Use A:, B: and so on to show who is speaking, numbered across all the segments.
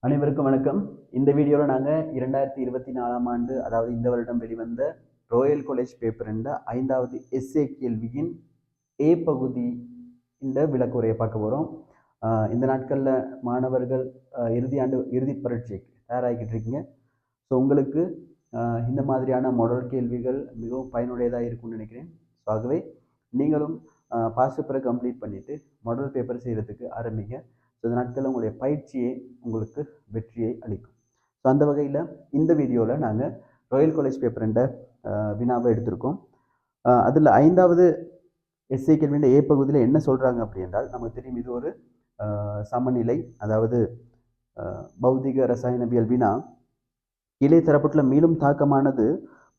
A: அனைவருக்கும் வணக்கம். இந்த வீடியோவில் நாங்கள் 2024ஆம் ஆண்டு, அதாவது இந்த வருடம் வெளிவந்த ராயல் காலேஜ் பேப்பர் என்ற 5வது எஸ்ஏ கேள்வியின் ஏ பகுதி இந்த விளக்குரையை பார்க்க போகிறோம். இந்த நாட்களில் மாணவர்கள் இறுதி பரீட்சைக்கு தயாராகிக்கிட்டு இருக்கீங்க. ஸோ உங்களுக்கு இந்த மாதிரியான மாடல் கேள்விகள் மிகவும் பயனுடையதாக இருக்கும்னு நினைக்கிறேன். ஸோ ஆகவே நீங்களும் பாஸ் பேப்பரை கம்ப்ளீட் பண்ணிவிட்டு மாடல் பேப்பர் செய்கிறதுக்கு ஆரம்பிங்க. ஸோ இந்த நாட்களில் உங்களுடைய பயிற்சியை உங்களுக்கு வெற்றியை அளிக்கும். ஸோ அந்த வகையில் இந்த வீடியோவில் நாங்கள் ராயல் காலேஜ் பேப்பர் என்ற வினாவை எடுத்திருக்கோம். அதில் 5வது எஸ்ஏ கேள்வியின் ஏ பகுதியில் என்ன சொல்கிறாங்க அப்படி என்றால், நமக்கு தெரியும் இது ஒரு சமநிலை, அதாவது பௌதிக ரசாயனவியல் வினா. கீழே தரப்பட்டுள்ள மீளும் தாக்கமானது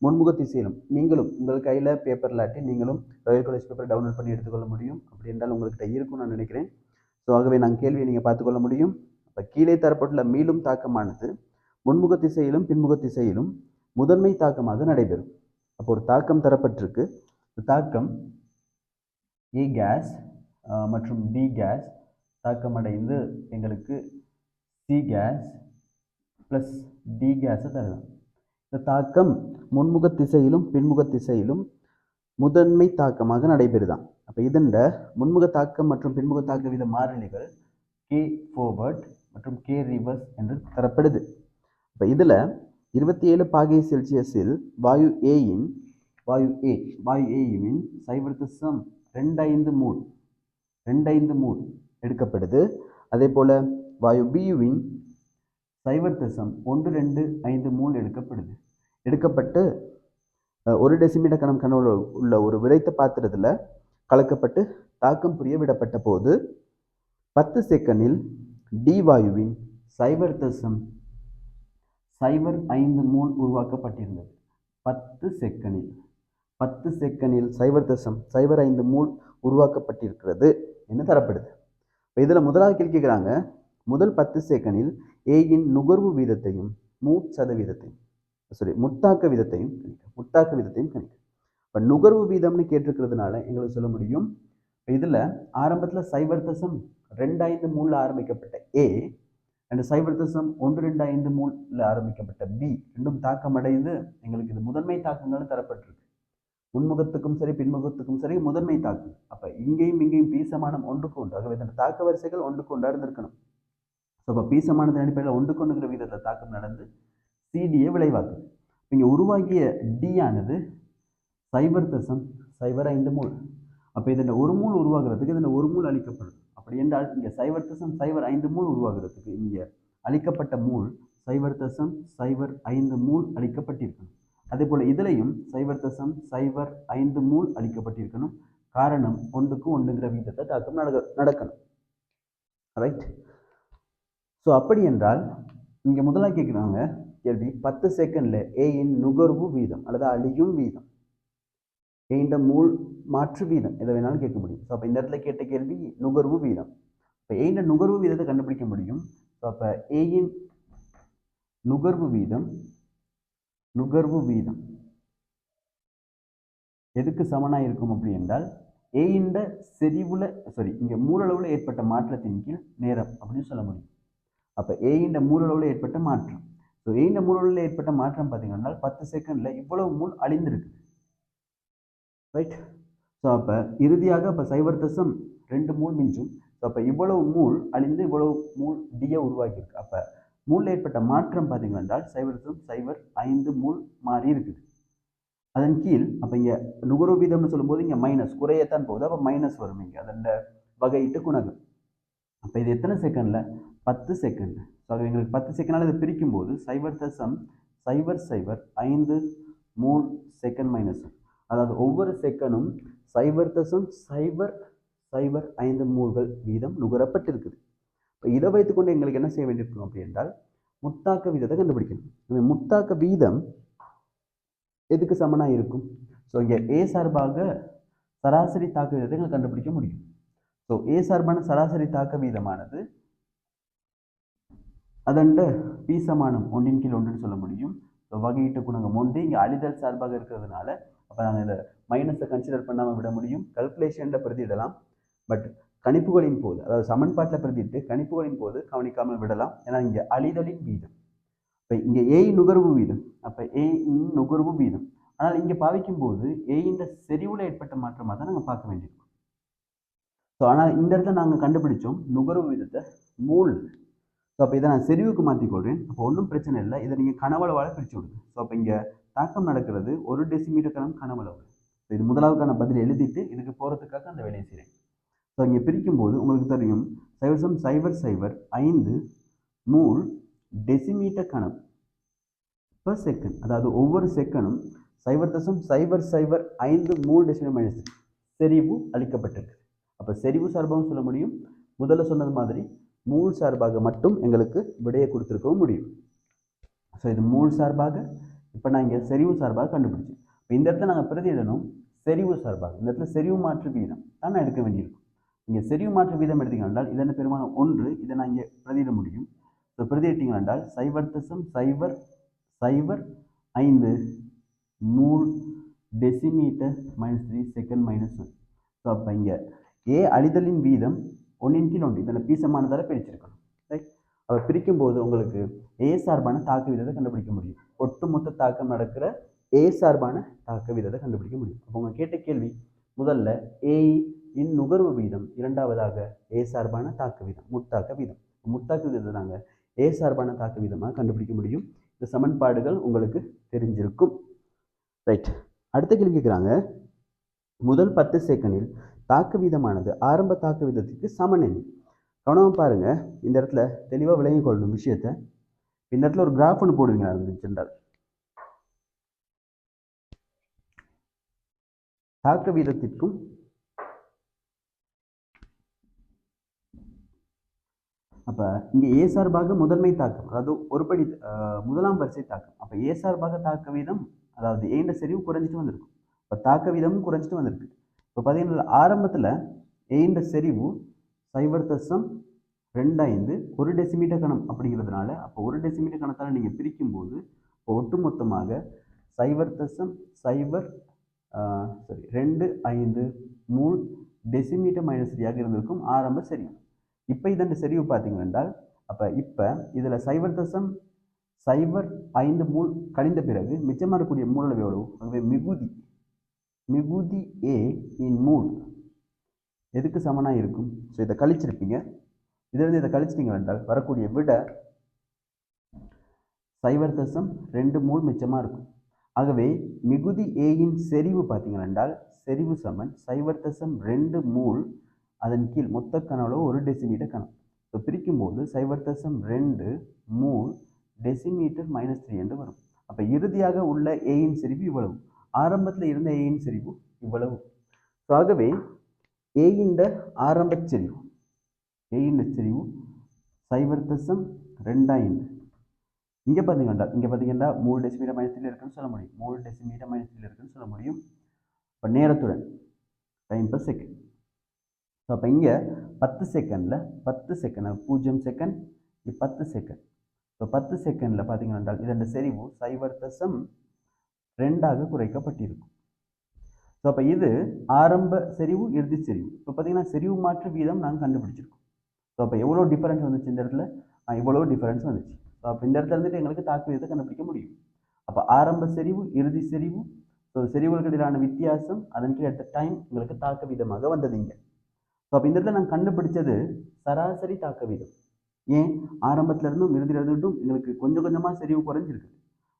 A: முன்முக திசையிலும். நீங்களும் உங்கள் கையில் பேப்பர் இல்லாட்டி நீங்களும் ராயல் காலேஜ் பேப்பர் டவுன்லோட் பண்ணி எடுத்துக்கொள்ள முடியும். அப்படி என்றால் உங்கள்கிட்ட இருக்கும்னு நான் நினைக்கிறேன். ஸோ ஆகவே நாங்கள் கேள்வியை நீங்கள் பார்த்துக்கொள்ள முடியும். இப்போ கீழே தரப்பட்டுள்ள மீளும் தாக்கமானது முன்முக திசையிலும் பின்முக திசையிலும் முதன்மை தாக்கமாக நடைபெறும். அப்போ ஒரு தாக்கம் தரப்பட்டிருக்கு. தாக்கம் ஏ கேஸ் மற்றும் பி கேஸ் தாக்கமடைந்து எங்களுக்கு சி கேஸ் ப்ளஸ் டி கேஸை தரலாம். இந்த தாக்கம் முன்முக திசையிலும் பின்முக திசையிலும் முதன்மை தாக்கமாக நடைபெறுதான். அப்போ இதன் முன்முக தாக்கம் மற்றும் பின்முக தாக்க வித மாறிலிகள் கே ஃபார்வர்ட் மற்றும் கே ரிவர்ஸ் என்று தரப்படுது. இப்போ இதில் 27 பாகை செல்சியஸில் வாயு ஏயின் 0.25 மூல் எடுக்கப்படுது. அதே போல் வாயு பியுவின் 0.125 மூல் எடுக்கப்பட்டு 1 டெசிமீட்டர் கனம் உள்ள ஒரு விரைத்த பாத்திரத்தில் கலக்கப்பட்டு தாக்கம் புரிய விடப்பட்ட போது 10 செகண்டில் டி வாயுவின் 0.05 மூல் உருவாக்கப்பட்டிருந்தது. 10 செகண்டில் 0.05 மூல் உருவாக்கப்பட்டிருக்கிறது என்று தரப்படுது. இதில் முதலாவது கேள்வி கேட்குறாங்க, முதல் 10 செகண்டில் ஏயின் நுகர்வு வீதத்தையும் முத்தாக்க விதத்தையும் கணிக்க. இப்போ நுகர்வு வீதம்னு கேட்டிருக்கிறதுனால எங்களுக்கு சொல்ல முடியும். இதில் ஆரம்பத்தில் 0.25 மூலில் ஆரம்பிக்கப்பட்ட ஏ அண்ட் 0.125 மூலில் ஆரம்பிக்கப்பட்ட பி ரெண்டும் தாக்கமடைந்து எங்களுக்கு இது முதன்மை தாக்கங்கள் தரப்பட்டிருக்கு. முன்முகத்துக்கும் சரி பின்முகத்துக்கும் சரி முதன்மை தாக்கம். அப்போ இங்கேயும் பி சமானம் ஒன்றுக்கு ஒன்று. ஆகவே இந்த தாக்க வரிசைகள் ஒன்றுக்கு ஒன்றா இருந்திருக்கணும். ஸோ இப்போ பி சமானத்தின் அடிப்படையில் ஒன்றுக்கு ஒன்றுங்கிற வீதத்தில் தாக்கம் நடந்து சிடியை விளைவாக்குது. இங்கே உருவாக்கிய டி ஆனது 0.05 மூல். அப்போ இதன் ஒரு மூல் உருவாகிறதுக்கு இதன் ஒரு மூல் அளிக்கப்படும். அப்படி என்றால் இங்கே 0.05 மூல் உருவாகிறதுக்கு இங்கே அளிக்கப்பட்ட மூல் 0.05 மூல் அளிக்கப்பட்டிருக்கணும். அதே போல் இதுலையும் 0.05 மூல் அளிக்கப்பட்டிருக்கணும். காரணம் ஒன்றுக்கு ஒன்றுங்கிற வீதத்தை தாக்கம் நடக்கணும். ரைட். ஸோ அப்படி என்றால் இங்கே முதலாக கேட்குறாங்க கேள்வி, 10 செகண்டில் ஏயின் நுகர்வு வீதம் அல்லது அழியும் வீதம், ஏயின் மூல் மாற்று வீதம் எதை வேணாலும் கேட்க முடியும். ஸோ அப்போ இந்த இடத்துல கேட்ட கேள்வி நுகர்வு வீதம். இப்போ ஏயின் நுகர்வு வீதத்தை கண்டுபிடிக்க முடியும். ஸோ அப்போ ஏயின் நுகர்வு வீதம் எதுக்கு சமனாக இருக்கும் அப்படி என்றால் ஏயின் செறிவுல இங்கே மூலளவில் ஏற்பட்ட மாற்றத்தின் கீழ் நேரம் அப்படின்னு சொல்ல முடியும். அப்போ ஏயின் மூலளவில் ஏற்பட்ட மாற்றம். ஸோ ஏயின் மூலளவில் ஏற்பட்ட மாற்றம் பார்த்தீங்கன்னா 10 செகண்டில் இவ்வளவு மூல் அழிந்திருக்கு. ரைட். ஸோ அப்போ இறுதியாக இப்போ 0.2 மூல் மிஞ்சும். ஸோ அப்போ இவ்வளவு மூல் அழிந்து இவ்வளவு மூல் டியை உருவாக்கியிருக்கு. அப்போ மூலில் ஏற்பட்ட மாற்றம் பார்த்தீங்கன்னா 0.05 மூல் மாறி இருக்குது. அதன் கீழ் அப்போ இங்கே நுகர்வு வீதம்னு சொல்லும்போது இங்கே மைனஸ் குறையத்தான் போகுது. அப்போ மைனஸ் வரும் இங்கே அதன் வகையிட்டு குணகம். அப்போ இது எத்தனை செகண்டில்? 10 செகண்ட். ஸோ அது எங்களுக்கு 10 செகண்டால் இதை பிரிக்கும் போது 0.005 மூல் செகண்ட் மைனஸ். அதாவது ஒவ்வொரு செகண்டும் 0.005 மூல்கள் வீதம் நுகரப்பட்டிருக்குது. இப்போ இதை வைத்துக்கொண்டு எங்களுக்கு என்ன செய்ய வேண்டியிருக்கும் அப்படி என்றால் முத்தாக்க வீதத்தை கண்டுபிடிக்கணும். முத்தாக்க வீதம் எதுக்கு சமனாக இருக்கும்? ஸோ இங்கே ஏ சார்பாக சராசரி தாக்க வீதத்தை எங்களுக்கு கண்டுபிடிக்க முடியும். ஸோ ஏ சார்பான சராசரி தாக்க வீதமானது அதண்ட பி சமானம் 1/1 சொல்ல முடியும். ஸோ வகையீட்டு குணகம் 1 இங்கே அழிதல் சார்பாக இருக்கிறதுனால அப்போ நாங்கள் இதை மைனஸை கன்சிடர் பண்ணாமல் விட முடியும். கல்குலேஷனில் பிரதியிடலாம். பட் கணிப்புகளின் போது, அதாவது சமன்பாட்டில் பிரதிட்டு கணிப்புகளின் போது கவனிக்காமல் விடலாம். ஏன்னா இங்கே அழிதலின் வீதம், இப்போ இங்கே ஏயின் நுகர்வு வீதம், அப்போ ஏயின் நுகர்வு வீதம். ஆனால் இங்கே பாவிக்கும் போது ஏயின் செறிவுல ஏற்பட்ட மாற்றமாக தான் நாங்கள் பார்க்க வேண்டியிருக்கும். ஸோ ஆனால் இந்த இடத்துல நாங்கள் கண்டுபிடிச்சோம் நுகர்வு வீதத்தை மூல். ஸோ அப்போ இதை நான் செறிவுக்கு மாற்றிக்கொள்கிறேன். அப்போ ஒன்றும் பிரச்சனை இல்லை. இதை நீங்கள் கனவளவால் பிரித்து விடுங்க. ஸோ அப்போ இங்கே தாக்கம் நடக்கிறது 1 டெசிமீட்டர் கணம் கனவளவு. இது முதலாவதுக்கான பதில் எழுதிட்டு இதுக்கு போகிறதுக்காக அந்த வேலையை செய்கிறேன். ஸோ இங்கே பிரிக்கும்போது உங்களுக்கு தெரியும் 0.005 மூல் டெசிமீட்டர் கணம் per செகண்ட். அதாவது ஒவ்வொரு செகண்டும் 0.005 மூல் டெசிமீட்டர் மைனஸ் செறிவு அளிக்கப்பட்டிருக்கு. அப்போ செறிவு சார்பாகவும் சொல்ல முடியும். முதல்ல சொன்னது மாதிரி மூல் சார்பாக மட்டும் எங்களுக்கு விடையை கொடுத்துருக்கவும் முடியும். ஸோ இது மூல் சார்பாக. இப்போ நான் இங்கே செறிவு சார்பாக கண்டுபிடிச்சேன். இப்போ இந்த இடத்துல நாங்கள் பிரதியிடணும் செறிவு சார்பாக. இந்த இடத்துல செறிவு மாற்று வீதம் தான் நான் எடுக்க வேண்டியிருக்கும். இங்கே செறிவு மாற்று வீதம் எடுத்தீங்க என்றால் இதன் பெருமானம் 1. இதை நான் இங்கே பிரதியிட முடியும். ஸோ பிரதியிட்டீங்க என்றால் 0.005 மூல் டெசிமீட்டர் -3 செகண்ட் -1. ஸோ அப்போ இங்கே ஏ அழிதலின் வீதம் 1/1 இதில் பீசமானதால் பிரிச்சிருக்கணும். ரைட். அவர் பிரிக்கும் போது உங்களுக்கு ஏ சார்பான தாக்க வீதத்தை கண்டுபிடிக்க முடியும். ஒட்டுமொத்த தாக்கம் நடக்கிற ஏ சார்பான தாக்க வீதத்தை கண்டுபிடிக்க முடியும். அப்போ உங்க கேட்ட கேள்வி முதல்ல ஏ இன் நுகர்வு வீதம், இரண்டாவதாக ஏ சார்பான தாக்க வீதம், முத்தாக்க வீதம். முத்தாக்க வீதத்தை நாங்கள் ஏ சார்பான தாக்க வீதமாக கண்டுபிடிக்க முடியும். இந்த சமன்பாடுகள் உங்களுக்கு தெரிஞ்சிருக்கும். ரைட். அடுத்த கேள்வி கேட்குறாங்க, முதல் 10 செகண்டில் தாக்க வீதமானது ஆரம்ப தாக்க வீதத்துக்கு சமனெனில். கவனமாக பாருங்க, இந்த இடத்துல தெளிவாக விளங்கிக் கொள்ளணும் விஷயத்தை. இந்த இடத்துல ஒரு கிராஃப் ஒன்று போடுவீங்க என்றால் தாக்க வீதத்திற்கும் அப்போ இங்கே ஏ சார்பாக முதன்மை தாக்கம், அதாவது ஒருபடி முதலாம் வரிசை தாக்கம். அப்போ ஏ சார்பாக தாக்க வீதம், அதாவது ஏண்ட செறிவு குறைஞ்சிட்டு வந்திருக்கும். இப்போ தாக்க வீதமும் குறைஞ்சிட்டு வந்திருக்கு. இப்போ பார்த்தீங்கன்னா ஆரம்பத்தில் ஏண்ட செறிவு 0.25 1 டெசிமீட்டர் கணம் அப்படிங்கிறதுனால, அப்போ 1 டெசிமீட்டர் கணத்தால் நீங்கள் பிரிக்கும் போது ஒட்டுமொத்தமாக 0.025 மூல் டெசிமீட்டர் -3 இருந்திருக்கும் ஆரம்ப செறிவு. இப்போ இதன் செறிவு பார்த்தீங்கன்னா, அப்போ இப்போ இதில் 0.05 மூல் கழிந்த பிறகு மிச்சமாக இருக்கக்கூடிய மூலளவு எவ்வளவு? ஆகவே மிகுதி ஏ இன் மூல் எதுக்கு சமனாக இருக்கும்? ஸோ இதை கழிச்சிருப்பீங்க. இதிலிருந்து இதை கழிச்சிட்டீங்க என்றால் வரக்கூடிய விட 0.2 மூல் மிச்சமாக இருக்கும். ஆகவே மிகுதி ஏயின் செறிவு பார்த்தீங்க என்றால் செறிவு சமன் 0.2 மூல் அதன் கீழ் மொத்த கனவளவு 1 டெசிமீட்டர் கனம். ஸோ பிரிக்கும் போது 0.2 மூல் டெசிமீட்டர் -3 என்று வரும். அப்போ இறுதியாக உள்ள ஏயின் செறிவு இவ்வளவு, ஆரம்பத்தில் இருந்த ஏயின் செறிவு இவ்வளவு. ஸோ ஆகவே ஏயின் ஆரம்ப செறிவு 0.25. இங்கே பார்த்தீங்கன்னா 3 டெசிமீட்டர் -3 இருக்குன்னு சொல்ல முடியும். 3 டெசிமீட்டர் -3 இருக்குன்னு சொல்ல முடியும். இப்போ நேரத்துடன் டைம் per செகண்ட். ஸோ அப்போ இங்கே 10 செகண்டில் 0 செகண்ட் 10 செகண்ட். ஸோ 10 செகண்டில் பார்த்தீங்கன்னா இதன் செறிவு 0.2 குறைக்கப்பட்டிருக்கும். ஸோ அப்போ இது ஆரம்ப செறிவு, இறுதி செறிவு. இப்போ பார்த்தீங்கன்னா செறிவு மாற்று வீதம் நாங்கள் கண்டுபிடிச்சிருக்கோம். ஸோ அப்போ எவ்வளோ டிஃபரன்ஸ் வந்துச்சு இந்த இடத்துல? இவ்வளோ டிஃபரன்ஸ் வந்துச்சு. ஸோ அப்போ இந்த இடத்துல இருந்துட்டு எங்களுக்கு தாக்க வீதத்தை கண்டுபிடிக்க முடியும். அப்போ ஆரம்ப செறிவு, இறுதி செறிவு, ஸோ செறிவுகளுக்கு இடையிலான வித்தியாசம், அதன் கீழ் எடுத்த டைம் எங்களுக்கு தாக்க வீதமாக வந்தது இங்கே. ஸோ அப்போ இந்த இடத்துல நாங்கள் கண்டுபிடிச்சது சராசரி தாக்க வீதம். ஏன் ஆரம்பத்துல இருந்தும் இறுதியில் இருந்துட்டும் எங்களுக்கு கொஞ்சம் கொஞ்சமாக செறிவு குறைஞ்சிருக்கு.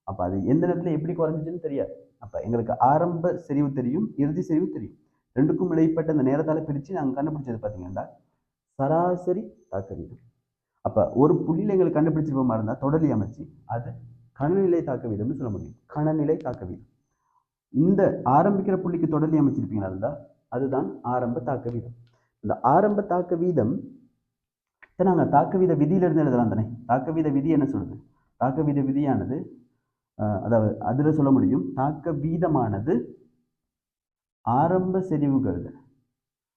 A: அப்போ அது எந்த நேரத்தில் எப்படி குறைஞ்சிச்சுன்னு தெரியாது. அப்போ எங்களுக்கு ஆரம்ப செறிவு தெரியும், இறுதி செறிவு தெரியும். ரெண்டுக்கும் இடைப்பட்ட அந்த நேரத்தால் பிரித்து நாங்கள் கண்டுபிடிச்சது பார்த்தீங்கன்னா சராசரி தாக்க வீதம். அப்போ ஒரு புள்ளியில் எங்களுக்கு கண்டுபிடிச்சிருப்போமா இருந்தால் தொடர்லி அமைச்சு அது கணநிலை தாக்க வீதம்னு சொல்ல முடியும். கணநிலை தாக்க வீதம். இந்த ஆரம்பிக்கிற புள்ளிக்கு தொடர்லி அமைச்சிருப்பீங்களா இருந்தால் அதுதான் ஆரம்ப தாக்க வீதம். இந்த ஆரம்ப தாக்க வீதம் நாங்கள் தாக்க வீத விதியிலிருந்து எழுதலாம் தானே. தாக்க வீத விதி என்ன சொல்லுது? தாக்க வீத விதியானது அதாவது அதில் சொல்ல முடியும், தாக்க வீதமானது ஆரம்ப செறிவுகள்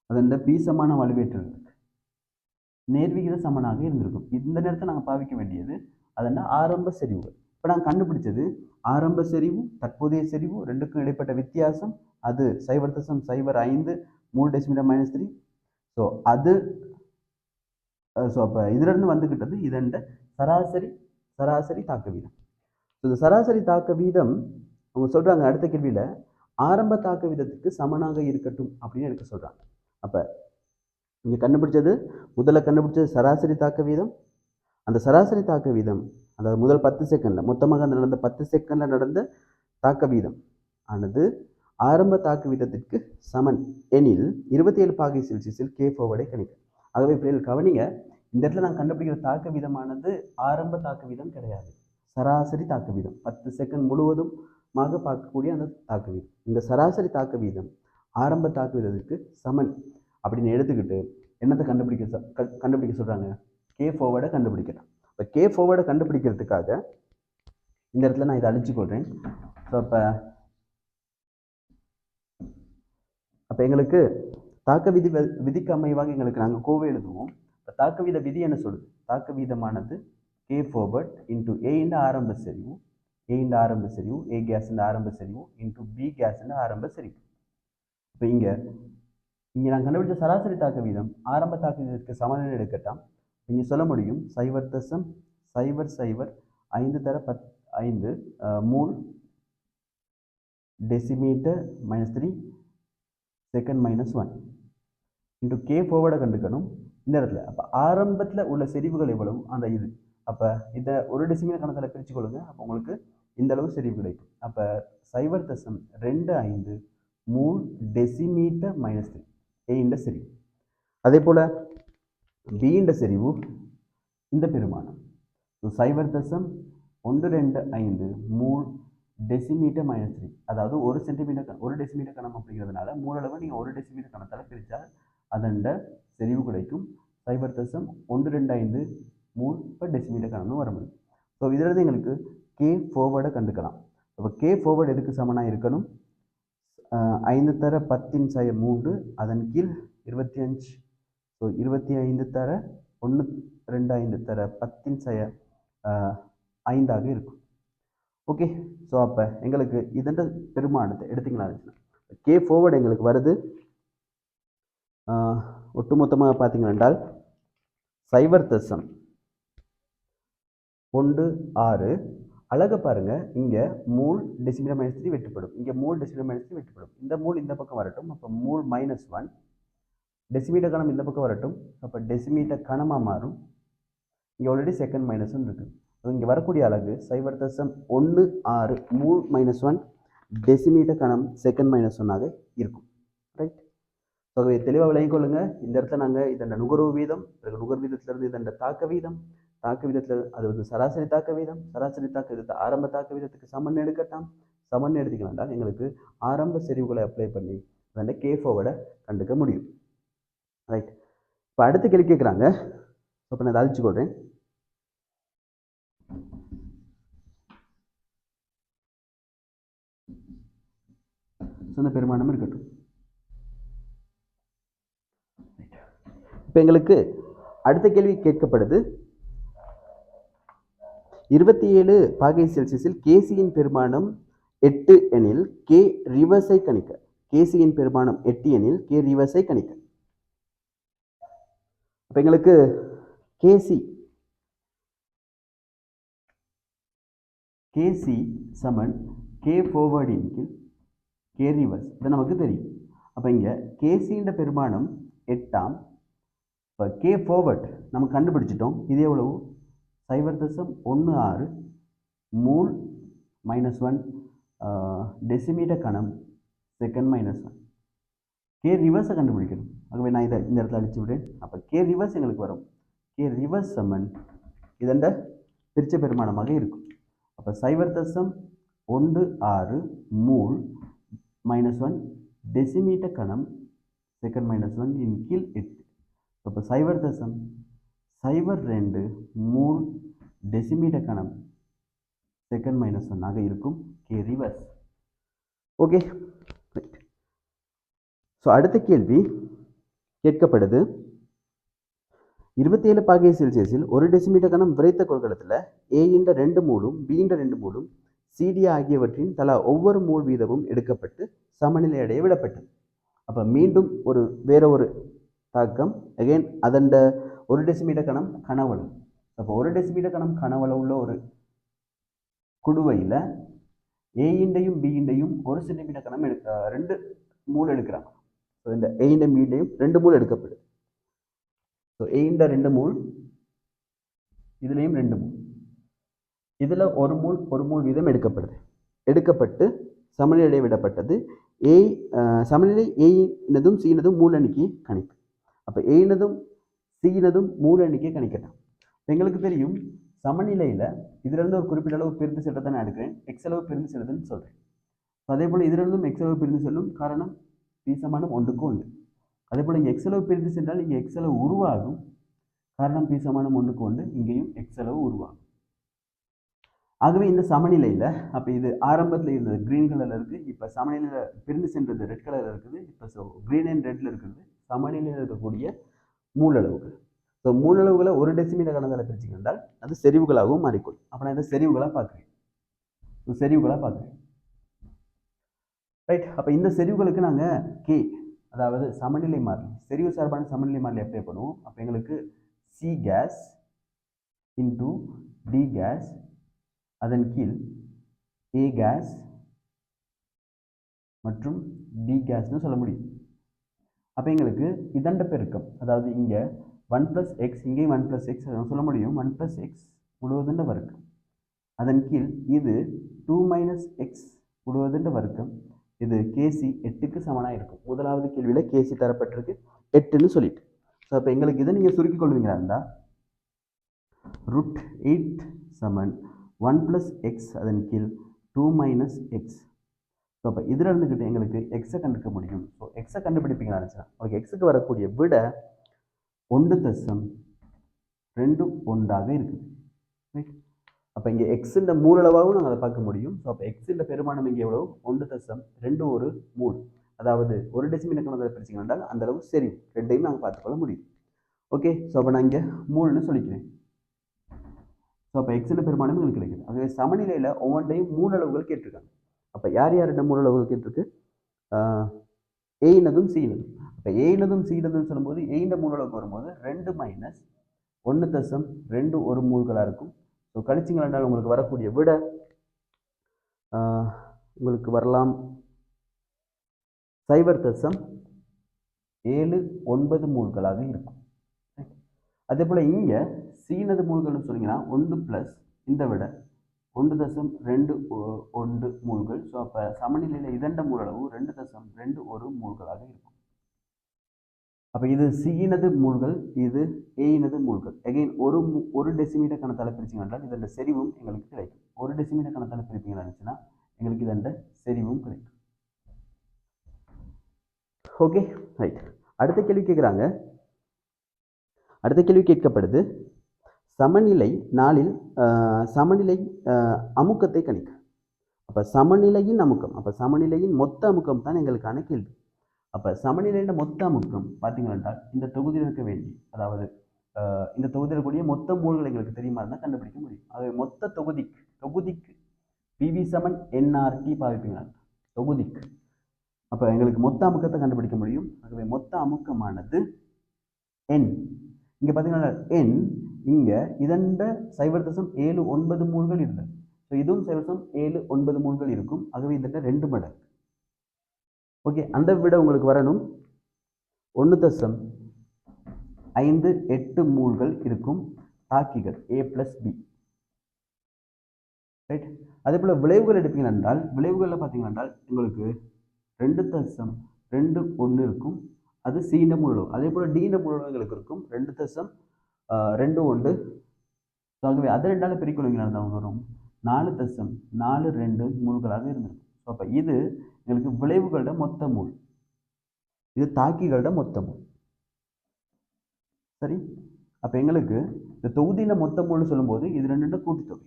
A: அதன் பீசமான வலுவேற்றங்களுக்கு நேர்விகித சமனாக இருந்திருக்கும். இந்த நேரத்தை நாங்கள் பாவிக்க வேண்டியது அதன் ஆரம்ப செறிவுகள். இப்போ நாங்கள் கண்டுபிடிச்சது ஆரம்ப செறிவு, தற்போதைய செறிவு, ரெண்டுக்கும் இடைப்பட்ட வித்தியாசம் அது 0.05 3 டெசிமீட்டர் -3. ஸோ அது ஸோ அப்போ இதிலிருந்து வந்துக்கிட்டது இதண்ட சராசரி சராசரி தாக்க வீதம். ஸோ இந்த சராசரி தாக்க வீதம் அவங்க சொல்கிறாங்க அடுத்த கேள்வியில் ஆரம்ப தாக்க வீதத்துக்கு சமனாக இருக்கட்டும் அப்படின்னு எடுக்க சொல்கிறாங்க. அப்போ இங்கே கண்டுபிடிச்சது முதல்ல கண்டுபிடிச்சது சராசரி தாக்க வீதம். அந்த சராசரி தாக்க வீதம் அதாவது முதல் 10 செகண்டில் மொத்தமாக அந்த நடந்த 10 செகண்டில் நடந்த தாக்க வீதம் ஆனது ஆரம்ப தாக்கு வீதத்திற்கு சமன் எனில் 27 பாகை செல்சியஸில் கே ஃபார்வர்டை கணிக்கும். ஆகவே பிள்ளைகள் கவனிங்க, இந்த இடத்துல நான் கண்டுபிடிக்கிற தாக்க வீதமானது ஆரம்ப தாக்க வீதம் கிடையாது, சராசரி தாக்க வீதம். 10 செகண்ட் முழுவதுமாக பார்க்கக்கூடிய அந்த தாக்க வீதம். இந்த சராசரி தாக்க வீதம் ஆரம்ப தாக்க வீதத்துக்கு சமன் அப்படின்னு எடுத்துக்கிட்டு என்னத்தை கண்டுபிடிக்க சொல்கிறாங்க, கே ஃபார்வர்டை கண்டுபிடிக்கலாம். இப்போ கே ஃபார்வர்டை கண்டுபிடிக்கிறதுக்காக இந்த இடத்துல நான் இதை அழிச்சு கொள்கிறேன். ஸோ அப்போ எங்களுக்கு தாக்க விதிக்கு அமைவாக எங்களுக்கு நாங்கள் கோவை எழுதுவோம். இப்போ தாக்க வீத விதி என்ன சொல்லுது, தாக்க வீதமானது கே ஃபார்வர்ட் இன்ட்டு ஏ இந்த ஆரம்ப செறிவு, ஏ இந்த ஆரம்ப செறிவு, ஏ கேஸ் இந்த ஆரம்ப செறிவு இன்ட்டு பி கேஸ் இந்த ஆரம்ப செறிவு. இப்போ இங்கே நான் கண்டுபிடிச்ச சராசரி தாக்க வீதம் ஆரம்ப தாக்க வீதத்துக்கு சமநிலை எடுக்கட்டாம். நீங்கள் சொல்ல முடியும் 0.0005 mole decimetre -3 second -1 into K ஃபார்வர்டை கண்டுக்கணும் இந்த இடத்துல. அப்போ ஆரம்பத்தில் உள்ள செறிவுகள் எவ்வளவு அந்த இது. அப்போ இதை ஒரு டெசிமீட்டர் கணக்கில் பிரித்து கொள்ளுங்க. அப்போ உங்களுக்கு இந்த அளவு செறிவு கிடைக்கும். அப்போ 0.25 மூல் டெசிமீட்டர் -3 ஏ இந்த செறிவு. அதே போல் பி இந்த செறிவு இந்த பெருமானம் 0.125 மூல் டெசிமீட்டர் -3, அதாவது 1 சென்டிமீட்டர் 1 டெசிமீட்டர் கணம் அப்படிங்கிறதுனால மூலளவு நீங்கள் 1 டெசிமீட்டர் கணத்தால் பிரித்தால் அதண்ட செறிவு கிடைக்கும் 0.125 மூல் per டெசிமீட்டர் கணம்னு வர முடியும். ஸோ இதிலிருந்து எங்களுக்கு கே ஃபார்வர்டை கண்டுக்கலாம். அப்போ கே ஃபார்வர்டு எதுக்கு சமனாக இருக்கணும், 5 தர 10⁻3 அதன் கீழ் 25. ஸோ 25 தர 125 தர 10⁻5 இருக்கும். ஓகே. ஸோ அப்போ எங்களுக்கு இதண்ட பெருமானத்தை எடுத்திங்களா இருந்துச்சுன்னா கே ஃபார்வர்டு எங்களுக்கு வருது ஒட்டுமொத்தமாக பார்த்தீங்கன்னா என்றால் 0.16 அழகாக பாருங்கள். இங்கே மூல் டெசிமீட்டர் -3 வெட்டுப்படும், இங்கே மூல் டெசிமீட்டர் -3 வெட்டுப்படும். இந்த மூல் இந்த பக்கம் வரட்டும். அப்போ மூல் -1 டெசிமீட்டர் கணம் இந்த பக்கம் வரட்டும். அப்போ டெசிமீட்டர் கணமாக மாறும். இங்கே ஆல்ரெடி செகண்ட் -1 இருக்குது. இங்கே வரக்கூடிய அலகு 0.16 மூல் -1 டெசிமீட்டர் கணம் செகண்ட் -1ஆக இருக்கும். ரைட். ஸோ அதை தெளிவாக விளங்கிக் கொள்ளுங்க. இந்த இடத்துல நாங்கள் இதன் நுகர்வு வீதம், நுகர்வு வீதத்திலிருந்து இதன் தாக்க வீதம், தாக்க வீதத்தில் அது வந்து சராசரி தாக்க வீதம், சராசரி தாக்க வீதத்தை ஆரம்ப தாக்க வீதத்துக்கு சமன் எடுக்கட்டாம். சமன் எடுத்துக்கலாம் எங்களுக்கு ஆரம்ப செறிவுகளை அப்ளை பண்ணி அதன் கே ஃபார்வர்டை கண்டுக்க முடியும். ரைட். இப்போ அடுத்த கேள்வி கேட்குறாங்க. இப்போ நான் அதை அழிச்சுக்கொள்கிறேன். சொன்ன பெருமானம் இருக்கட்டும். இப்போ எங்களுக்கு அடுத்த கேள்வி கேட்கப்படுது 27 பாகை செல்சியஸில் கேசியின் பெருமானம் 8 எனில் கே ரிவர்ஸை கணிக்க. கேசியின் பெருமானம் 8 எனில் கே ரிவர்ஸை கணிக்க. இப்போ எங்களுக்கு கேசி சமன் கே ஃபார்வர்டின் கீழ் கே ரிவர்ஸ், இது நமக்கு தெரியும். அப்போ இங்கே கேசியின் பெருமானம் 8ஆம். இப்போ கே ஃபார்வர்ட் நம்ம கண்டுபிடிச்சிட்டோம். இது எவ்வளவு 0.16 மூல் -1 டெசிமீட்டர் கணம் செகண்ட் -1. கே ரிவர்ஸை கண்டுபிடிக்கணும். ஆகவே நான் இதை இந்த இடத்துல அழிச்சு விடுறேன். அப்போ கே ரிவர்ஸ் எங்களுக்கு வரும். கே ரிவர்ஸ் சமன் இதண்ட பிரிச்ச பெருமானமாக இருக்கும். அப்போ 0.16 மூல் -1 டெசிமீட்டர் கணம் செகண்ட் -1 இன் கீழ் 8. அப்போ 0.02 மூல் டெசிமீட்டர் கணம் செகண்ட் -1ஆக இருக்கும் கே ரிவர்ஸ். ஓகே. ஸோ அடுத்த கேள்வி கேட்கப்படுது 27 பாகை செல்சியஸில் 1 டெசிமீட்டர் கணம் விரைத்த கொள்கலத்தில் ஏ இந்த 2 மூலும் பி இந்த 2 மூலும் சிடி ஆகியவற்றின் தலா ஒவ்வொரு மூல் வீதமும் எடுக்கப்பட்டு சமநிலை அடைய விடப்பட்டது. அப்போ மீண்டும் வேற ஒரு தாக்கம் அகெயின் அதண்ட 1 டெசிமீட்டர் கணம் கனவளவு. அப்போ 1 டெசிமீட்டர் கணம் கனவளவு உள்ள ஒரு குடுவையில் ஏண்டையும் பிண்டையும் 1 சென்டிமீட்டர் கணம் ரெண்டு மூல் எடுக்கிறாங்க. ஸோ இந்த ஏண்டையும் பிண்டையும் 2 மூல் எடுக்கப்படுது. ஸோ ஏண்ட 2 மூல், இதுலேயும் 2 மூல், இதில் ஒரு மூல் வீதம் எடுக்கப்பட்டு சமநிலை விடப்பட்டது. சமநிலை ஏனதும் சீனதும் மூல் எண்ணிக்கை கணிப்பு. அப்போ ஏனதும் சீனதும் மூல் எண்ணிக்கை கணிக்கட்டும். எங்களுக்கு தெரியும் சமநிலையில் இதிலிருந்து ஒரு குறிப்பிட்ட அளவு பிரிந்து செல்றதை நான் எடுக்கிறேன், எக்ஸ் அளவு பிரிந்து செல்லுதுன்னு சொல்கிறேன். அதே போல் இதிலிருந்தும் எக்ஸ் அளவு பிரிந்து செல்லும், காரணம் பி சமானம் 1:1. அதே போல் இங்கே எக்ஸ் அளவு பிரிந்து சென்றால் இங்கே எக்ஸ் அளவு உருவாகும், காரணம் பி சமானம் 1:1. இங்கேயும் எக்ஸ் அளவு உருவாகும். ஆகவே இந்த சமநிலையில் அப்போ இது ஆரம்பத்தில் இருந்தது க்ரீன் கலரில் இருக்குது, இப்போ சமநிலையில் பிரிந்து சென்றது ரெட் கலரில் இருக்குது. இப்போ க்ரீன் அண்ட் ரெட்டில் இருக்கிறது சமநிலையில் இருக்கக்கூடிய மூலளவுகள். ஸோ மூலளவுகளை 1 டெசிமீட்டர் கணக்கில் பிரிச்சுக்கிட்டால் அது செறிவுகளாகவும் மாறிக்கொள்ளும். அப்போ நான் இந்த செறிவுகளாக பார்க்குறேன், ரைட். அப்போ இந்த செறிவுகளுக்கு நாங்கள் கே, அதாவது சமநிலை மாறிலி, செறிவு சார்பான சமநிலை மாறிலி அப்ளை பண்ணுவோம். அப்போ எங்களுக்கு C case into D case, அதன் கீழ் ஏ கேஸ் மற்றும் டி கேஸ்னு சொல்ல முடியும். அப்போ எங்களுக்கு இதண்ட பெருக்கம், அதாவது இங்கே 1 + x, இங்கேயும் 1 + x சொல்ல முடியும். 1 + x முழுவதுண்ட வர்க்கம், அதன் கீழ் இது 2 - x முழுவதுண்ட வர்க்கம். இது கேசி 8க்கு சமனாக இருக்கும். முதலாவது கேள்வியில் கேசி தரப்பட்டிருக்கு 8ன்னு சொல்லிட்டு. ஸோ அப்போ எங்களுக்கு இதை நீங்கள் சுருக்கிக் கொள்வீங்களா இருந்தால் √8 = 1 + x அதன் கீழ் 2 - x. ஸோ அப்போ இதில் இருந்துக்கிட்டு எங்களுக்கு எக்ஸை கண்டுபிடிக்க முடியும். ஸோ எக்ஸை கண்டுபிடிப்பீங்களா இருந்துச்சுன்னா உங்களுக்கு எக்ஸுக்கு வரக்கூடிய விட 1.21 இருக்குது. ரைட். அப்போ இங்கே எக்ஸுன்ற மூலளவாகவும் நாங்கள் அதை பார்க்க முடியும். ஸோ அப்போ எக்ஸுன்ற பெருமானம் இங்கே எவ்வளோ 1.21 மூல், அதாவது 1 டெசிமீட்டர் கணக்கில் பிரிச்சிங்கன்னா அந்த அளவு சரி, ரெண்டையும் நாங்கள் பார்த்துக்கொள்ள முடியும். ஓகே. ஸோ அப்போ நான் இங்கே மூல்னு சொல்லிக்கிறேன். ஸோ அப்போ எக்ஸுன்ற பெருமானம் எங்களுக்கு கிடைக்குது. ஆகவே சமநிலையில் ஒவ்வொன்றையும் மூலளவுகள் கேட்டிருக்காங்க. அப்போ யார் மூலளவுகள் கேட்டிருக்கு? ஏனதும் சீனதும். இப்போ ஏனதும் சீனதும் சொல்லும்போது ஏண்ட மூலளவுக்கு வரும்போது 2 - 1.21 மூல்களாக இருக்கும். ஸோ கழிச்சிங்கன்னா உங்களுக்கு வரக்கூடிய விட உங்களுக்கு வரலாம் 0.79 மூல்களாக இருக்கும். அதே போல் இங்கே சீனது மூல்கள்னு சொன்னீங்கன்னா 1 + இந்த விட 1.21 மூல்கள். ஸோ அப்போ சமநிலையில் இதண்ட மூலளவு 2.21 மூல்களாக இருக்கும். அப்போ இது சீனது மூல்கள், இது ஏயினது மூல்கள். அகெயின் ஒரு டெசிமீட்டர் கணத்தால் பிரிச்சிங்கன்னா இதோட செறிவும் எங்களுக்கு கிடைக்கும். 1 டெசிமீட்டர் கணத்தால் பிரிப்பீங்களா இருந்துச்சுன்னா எங்களுக்கு இதோட செறிவும் கிடைக்கும். Okay, right. அடுத்த கேள்வி கேட்குறாங்க. அடுத்த கேள்வி கேட்கப்படுது, சமநிலை 4இல் சமநிலை அமுக்கத்தை கணிக்க. அப்போ சமநிலையின் அமுக்கம், அப்போ சமநிலையின் மொத்த அமுக்கம் தான் எங்களுக்கான கேள்வி. அப்போ சமநிலையின் மொத்த அமுக்கம் பார்த்தீங்கன்னா இந்த தொகுதியில் இருக்க வேண்டி, அதாவது இந்த தொகுதியில் இருக்கக்கூடிய மொத்த மூல்கள் எங்களுக்கு தெரியுமா இருந்தால் கண்டுபிடிக்க முடியும். ஆகவே மொத்த தொகுதிக்கு PV = nRT பாவிப்பீங்களா தொகுதிக்கு. அப்போ எங்களுக்கு மொத்த அமுக்கத்தை கண்டுபிடிக்க முடியும். ஆகவே மொத்த அமுக்கமானது n. இங்கே பார்த்தீங்கன்னா n இங்கே இதண்ட 0.79 மூல்கள் இருந்தது. ஸோ இதுவும் 0.79 மூல்கள் இருக்கும். ஆகவே இதண்ட 2 மடங்கு. ஓகே, அந்த விட உங்களுக்கு வரணும் 1.58 மூல்கள் இருக்கும் தாக்கிகள் A + B. ரைட். அதே போல் விளைவுகள் எடுப்பீங்க என்றால் விளைவுகளில் பார்த்தீங்கன்னா உங்களுக்கு 2.21 இருக்கும், அது சீண்ட மூலளவு. அதே போல் டீண்ட மூலளவு எங்களுக்கு இருக்கும் 2.21. ஆகவே அதை 2ஆல் பிரிக்கொள்வீங்களா இருந்தால் வரும் 4.42 மூல்களாக இருந்திருக்கும். ஸோ அப்போ இது எங்களுக்கு விளைவுகளோட மொத்த மூல், இது தாக்கிகளோட மொத்த மூல். சரி. அப்போ எங்களுக்கு இந்த தொகுதியில் மொத்த மூல்னு சொல்லும்போது இது 2 கூட்டுத்தொகை.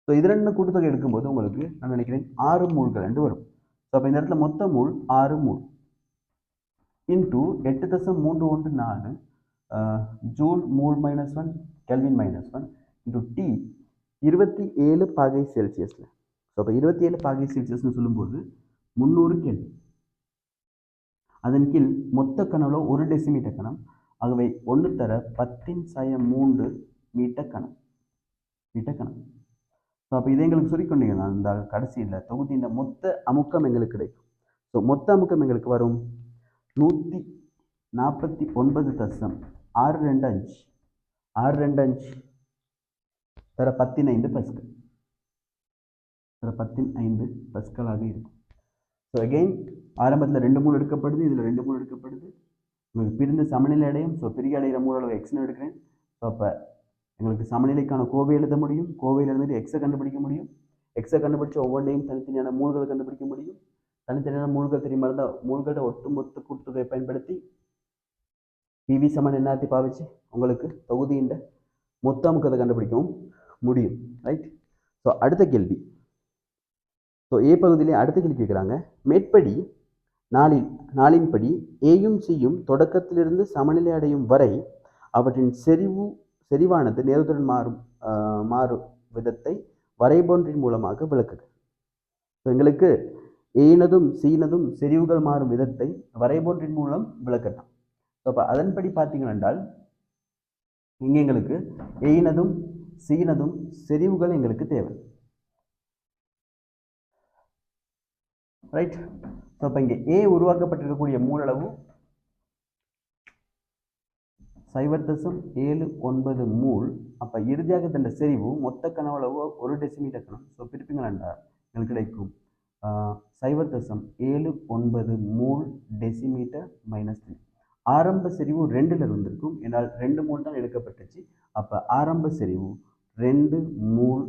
A: ஸோ இது 2 கூட்டுத்தொகை எடுக்கும்போது உங்களுக்கு நான் நினைக்கிறேன் 6 மூல்கள் என்று வரும். ஸோ அப்போ இந்த இடத்துல மொத்த mole 6 mole into 8.314 joule mole -1 kelvin -1 into T 27 பாகை செல்சியஸில். ஸோ அப்போ 27 பாகை செல்சியஸ்னு சொல்லும்போது 300 கெல்வின். அதன் கீழ் மொத்த கனவுல 1 டெசிமீட்டர் கணம். ஆகவே 1 தர 10⁻3 மீட்டர் கணம். ஸோ அப்போ இதை எங்களுக்கு சொல்லிக்கொண்டீங்கன்னா இந்த கடைசியில் தொகுதியின் மொத்த அமுக்கம் எங்களுக்கு கிடைக்கும். ஸோ மொத்த அமுக்கம் எங்களுக்கு வரும் 149.625 தர 15 பஸ்கல். பஸ்கலாக இருக்கும். ஸோ அகெயின் ஆரம்பத்தில் 2 மூல் எடுக்கப்படுது, இதில் 2 மூல் எடுக்கப்படுது. உங்களுக்கு பிரிந்து சமநிலை அடையும். ஸோ பிரிக்க அடைகிற மூல அளவு எக்ஸ்னு எடுக்கிறேன். ஸோ அப்போ எங்களுக்கு சமநிலைக்கான கோவை எழுத முடியும். கோவையில் இருந்துட்டு எக்ஸை கண்டுபிடிக்க முடியும். எக்ஸை கண்டுபிடிச்ச ஒவ்வொன்றையும் தனித்தனியான மூல்களை கண்டுபிடிக்க முடியும். தனித்தனியான மூல்கள் தெரியுமா இருந்தால் மூல்களோட ஒட்டுமொத்த கூட்டுத்தொகையை பயன்படுத்தி பிவி சமன் என்னாட்டி பாவிச்சு உங்களுக்கு தொகுதியின் மொத்த அமுக்கத்தை கண்டுபிடிக்கவும் முடியும். ரைட். ஸோ அடுத்த கேள்வி. ஸோ ஏ பகுதியிலே அடுத்த கேள்வி கேட்குறாங்க. மேற்படி நாளின்படி ஏயும் சியும் தொடக்கத்திலிருந்து சமநிலை அடையும் வரை அவற்றின் செறிவானது நேரத்துடன் மாறும் விதத்தை வரைபொன்றின் மூலமாக விளக்குக. ஸோ எங்களுக்கு ஏனதும் சீனதும் செறிவுகள் மாறும் விதத்தை வரைபொன்றின் மூலம் விளக்கட்டும். ஸோ அப்போ அதன்படி பார்த்தீங்கன்னா இங்கே எங்களுக்கு ஏனதும் சீனதும் செறிவுகள் எங்களுக்கு தேவை. ரைட். ஸோ அப்போ இங்கே ஏ உருவாக்கப்பட்டிருக்கக்கூடிய மூலளவு 0.79 மூல். அப்போ இறுதியாக தந்த செறிவு மொத்த கனவளவு 1 டெசிமீட்டர் கணம். ஸோ பிரிப்பீங்கள் என்றால் எங்களுக்கு கிடைக்கும் 0.79 மூல் டெசிமீட்டர் -3. ஆரம்ப செறிவு 2ல் இருந்திருக்கும். என்னால் 2 மூல் தான் எடுக்கப்பட்டுச்சு. அப்போ ஆரம்ப செறிவு 2 மூல்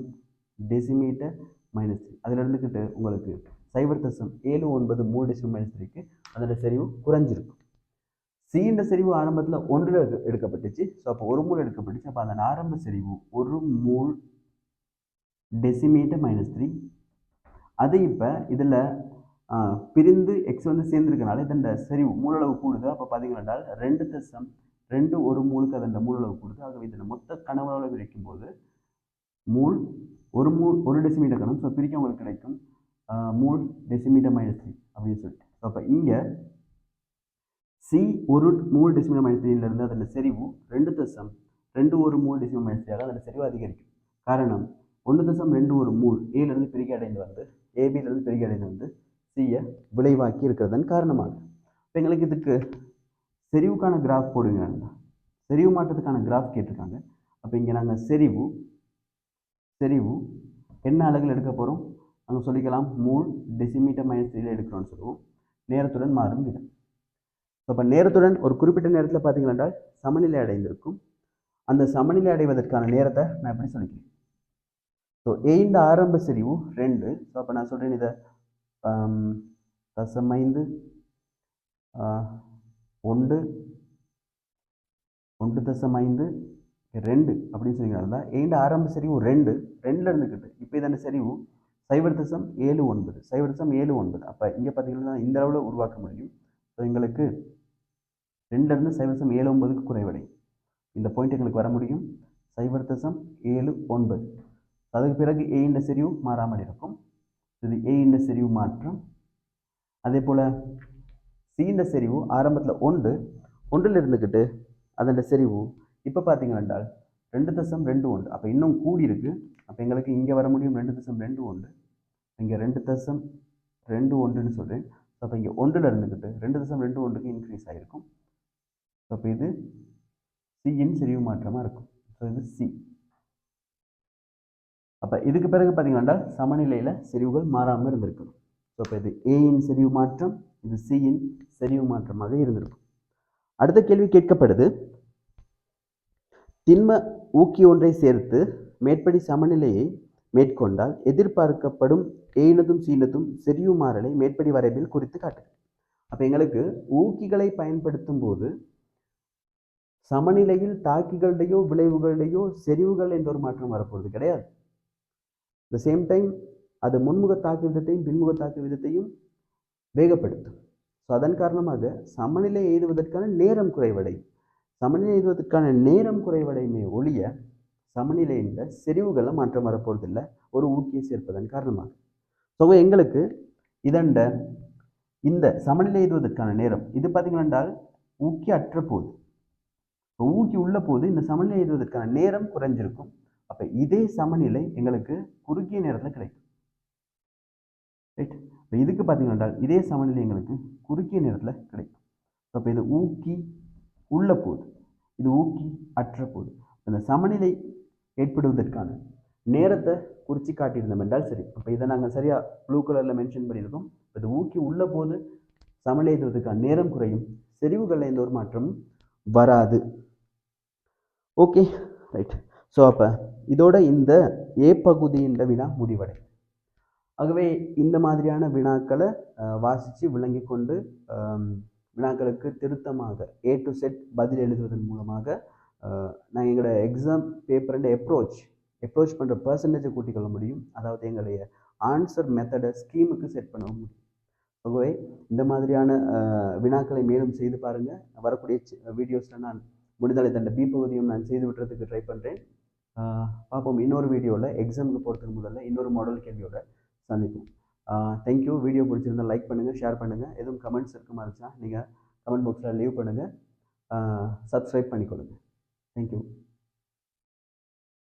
A: டெசிமீட்டர் -3. அதில் இருந்துக்கிட்டு உங்களுக்கு 0.79 மூல் டெசிமீட்டர் -3க்கு அதோட செறிவு குறைஞ்சிருக்கும். சீண்ட செறிவு ஆரம்பத்தில் 1ல் எடுக்கப்பட்டுச்சு. ஸோ அப்போ 1 மூல் எடுக்கப்பட்டுச்சு. அப்போ அந்த ஆரம்ப செறிவு 1 மூல் டெசிமீட்டர் -3. அது இப்போ இதில் பிரிந்து எக்ஸ் வந்து சேர்ந்துருக்கனால இதன் செறிவு மூலளவு கூடுது. அப்போ பார்த்தீங்கன்னா 2.21 மூலுக்கு அதன் மூலளவு கூடுது. ஆகவே இதில் மொத்த கனவளவு இருக்கும்போது மூல் 1 டெசிமீட்டர் கணம். ஸோ பிரிக்க உங்களுக்கு கிடைக்கும் மூல் டெசிமீட்டர் -3 அப்படின்னு சொல்லிட்டு. ஸோ அப்போ இங்கே சி 1 மூல் டெசிமீட்டர் -3லிருந்து அதில் செறிவு 2.21 மூல் டெசிமீட்டர் -3ஆக அதில் செறிவு அதிகரிக்கும். காரணம் 1.21 மூல் ஏலிருந்து பிரிக்க அடைந்து வந்து ஏபியிலிருந்து பிரிக்க அடைந்து வந்து சியை விளைவாக்கி இருக்கிறதன் காரணமாக. இப்போ எங்களுக்கு இதுக்கு செறிவுக்கான கிராஃப் போடுங்க. செறிவு மாற்றத்துக்கான கிராஃப் கேட்டிருக்காங்க. அப்போ இங்கே நாங்கள் செறிவு என்ன அலகில் எடுக்க போகிறோம் நாங்கள் சொல்லிக்கலாம். மூல் டெசிமீட்டர் -3ல் எடுக்கிறோம்னு சொல்லுவோம். நேரத்துடன் மாறும் விதம். அப்போ நேரத்துடன் ஒரு குறிப்பிட்ட நேரத்தில் பார்த்தீங்கன்னா சமநிலை அடைந்திருக்கும். அந்த சமநிலை அடைவதற்கான நேரத்தை நான் எப்படி சொல்லிக்கிறேன். ஸோ ஏயின் ஆரம்ப செறிவு 2. ஸோ அப்போ நான் சொல்கிறேன் இதை 0.5 1 1.5 2 அப்படின்னு சொல்லிங்கன்னா ஏயின் ஆரம்ப செறிவு 2ல் இருந்துக்கிட்டு இப்போ இதன் செறிவு 0.79. அப்போ இங்கே பார்த்தீங்கன்னா இந்த அளவில் உருவாக்க முடியும். ஸோ எங்களுக்கு 2லிருந்து 0.79க்கு குறைவடையும். இந்த பாயிண்ட் எங்களுக்கு வர முடியும் 0.79. அதுக்கு பிறகு ஏயின் செறிவு மாறாமல் இருக்கும். இது ஏயின் செறிவு மாற்றம். அதே போல் சீண்ட செறிவு ஆரம்பத்தில் 1ல் இருந்துக்கிட்டு அதோட செறிவு இப்போ பார்த்தீங்கன்னா 2.21. அப்போ இன்னும் கூடி இருக்குது. அப்போ எங்களுக்கு இங்கே வர முடியும் 2.21. இங்கே 2.21ன்னு சொல்கிறேன். அப்போ இங்கே 1ல் இருந்துக்கிட்டு 2.21க்கு இன்க்ரீஸ் ஆகிருக்கும். அப்போ இது சியின் செறிவு மாற்றமாக இருக்கும். ஸோ இது சி. அப்போ இதுக்கு பிறகு பார்த்தீங்கன்னா சமநிலையில் செறிவுகள் மாறாமல் இருந்திருக்கணும். ஸோ அப்போ இது ஏயின் செறிவு மாற்றம், இது சியின் செறிவு மாற்றமாக இருந்திருக்கும். அடுத்த கேள்வி கேட்கப்படுது. திண்ம ஊக்கி ஒன்றை சேர்த்து மேற்படி சமநிலையை மேற்கொண்டால் எதிர்பார்க்கப்படும் ஏனதும் சீனதும் செறிவு மாறலை மேற்படி வரைவில் குறித்து காட்டு. அப்போ எங்களுக்கு ஊக்கிகளை பயன்படுத்தும் போது சமநிலையில் தாக்கிகளுடையோ விளைவுகளுடையோ செறிவுகள் எந்த ஒரு மாற்றம் வரப்போகிறது கிடையாது. த சேம் டைம் அது முன்முக தாக்கு விதத்தையும் பின்முக தாக்கு விதத்தையும் வேகப்படுத்தும். ஸோ அதன் காரணமாக சமநிலை எய்துவதற்கான நேரம் குறைவடையும். சமநிலை எய்துவதற்கான நேரம் குறைவடையுமே ஒழிய சமநிலையின் செறிவுகளில் மாற்றம் வரப்போறதில்லை ஒரு ஊக்கியை சேர்ப்பதன் காரணமாக. ஸோ எங்களுக்கு இதண்ட இந்த சமநிலை எய்துவதற்கான நேரம் இது பார்த்தீங்கன்னா ஊக்கி அற்ற போது, இப்போ ஊக்கி உள்ள போது இந்த சமநிலை எய்துவதற்கான நேரம் குறைஞ்சிருக்கும். அப்போ இதே சமநிலை எங்களுக்கு குறுகிய நேரத்தில் கிடைக்கும். ரைட், இப்போ இதுக்கு பார்த்தீங்கன்னா இதே சமநிலை எங்களுக்கு குறுகிய நேரத்தில் கிடைக்கும். அப்போ இது ஊக்கி உள்ள போது, இது ஊக்கி அற்ற போது. அந்த சமநிலை ஏற்படுவதற்கான நேரத்தை குறித்து காட்டியிருந்தோம் என்றால் சரி. அப்போ இதை நாங்கள் சரியாக ப்ளூ கலரில் மென்ஷன் பண்ணியிருக்கோம். இது ஊக்கி உள்ள போது சமநிலை ஏற்றுவதற்கான நேரம் குறையும், செறிவுகளில் எந்த ஒரு மாற்றமும் வராது. Okay, right. ஸோ அப்போ இதோட இந்த ஏ பகுதியின் வினா முடிவடை. ஆகவே இந்த மாதிரியான வினாக்களை வாசித்து விளங்கி கொண்டு வினாக்களுக்கு திருத்தமாக A to Z பதில் எழுதுவதன் மூலமாக நாங்கள் எங்களோட எக்ஸாம் பேப்பர் அப்ரோச் பண்ணுற பர்சன்டேஜை கூட்டிக் கொள்ள முடியும். அதாவது எங்களுடைய ஆன்சர் மெத்தடை ஸ்கீமுக்கு செட் பண்ண முடியும். ஆகவே இந்த மாதிரியான வினாக்களை மேலும் செய்து பாருங்கள். வரக்கூடிய வீடியோஸில் நான் முடிந்தளை தண்ட பி பகுதியும் நான் செய்து விட்டுறதுக்கு ட்ரை பண்ணுறேன். பார்ப்போம். இன்னொரு வீடியோவில் எக்ஸாமுக்கு போகிறதுக்கு முதல்ல இன்னொரு மாடல் கேள்வியோட சந்திப்போம். தேங்க்யூ. வீடியோ பிடிச்சிருந்தால் லைக் பண்ணுங்கள், ஷேர் பண்ணுங்கள். எதுவும் கமெண்ட்ஸ் இருக்குமா இருந்துச்சுன்னா நீங்கள் கமெண்ட் பாக்ஸில் லீவ் பண்ணுங்கள். சப்ஸ்கிரைப் பண்ணிக்கொள்ளுங்கள். தேங்க்யூ.